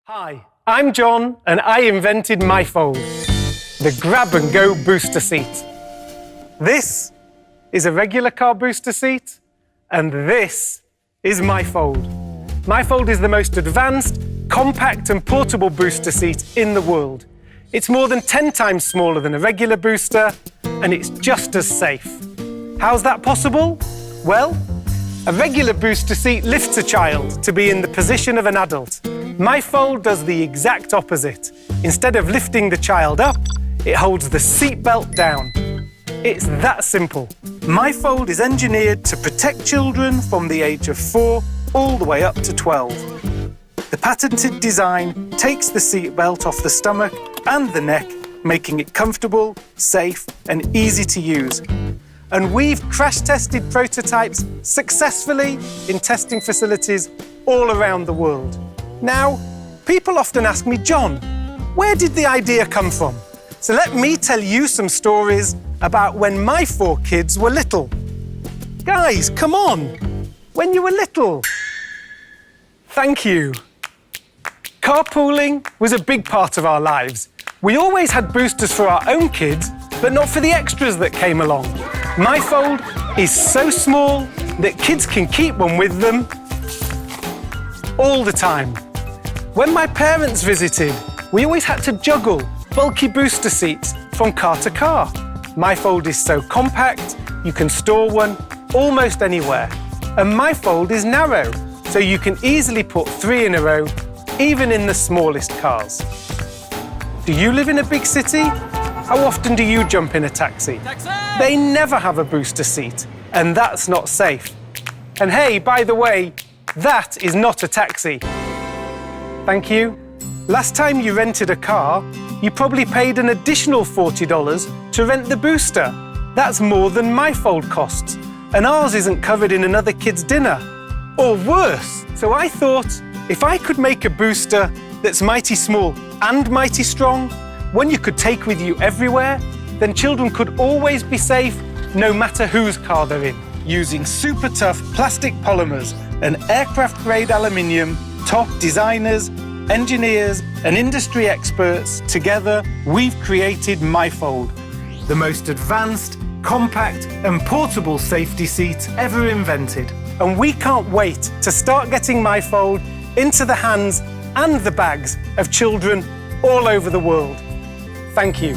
Hi, I'm John and I invented MyFold, the grab-and-go booster seat. This is a regular car booster seat and this is MyFold. MyFold is the most advanced, compact and portable booster seat in the world. It's more than 10 times smaller than a regular booster and it's just as safe. How's that possible? Well, a regular booster seat lifts a child to be in the position of an adult. MyFold does the exact opposite. Instead of lifting the child up, it holds the seatbelt down. It's that simple. MyFold is engineered to protect children from the age of 4 all the way up to 12. The patented design takes the seatbelt off the stomach and the neck, making it comfortable, safe, and easy to use. And we've crash-tested prototypes successfully in testing facilities all around the world. Now, people often ask me, John, where did the idea come from? So let me tell you some stories about when my 4 kids were little. Guys, come on, when you were little. Thank you. Carpooling was a big part of our lives. We always had boosters for our own kids, but not for the extras that came along. MyFold is so small that kids can keep one with them all the time. When my parents visited, we always had to juggle bulky booster seats from car to car. MyFold is so compact, you can store one almost anywhere. And MyFold is narrow, so you can easily put 3 in a row, even in the smallest cars. Do you live in a big city? How often do you jump in a taxi? Taxi! They never have a booster seat, and that's not safe. And hey, by the way, that is not a taxi. Thank you. Last time you rented a car, you probably paid an additional $40 to rent the booster. That's more than MyFold costs, and ours isn't covered in another kid's dinner. Or worse. So I thought, if I could make a booster that's mighty small and mighty strong, one you could take with you everywhere, then children could always be safe, no matter whose car they're in. Using super tough plastic polymers and aircraft-grade aluminium, top designers, engineers, and industry experts together, we've created MyFold, the most advanced, compact, and portable safety seat ever invented. And we can't wait to start getting MyFold into the hands and the bags of children all over the world. Thank you.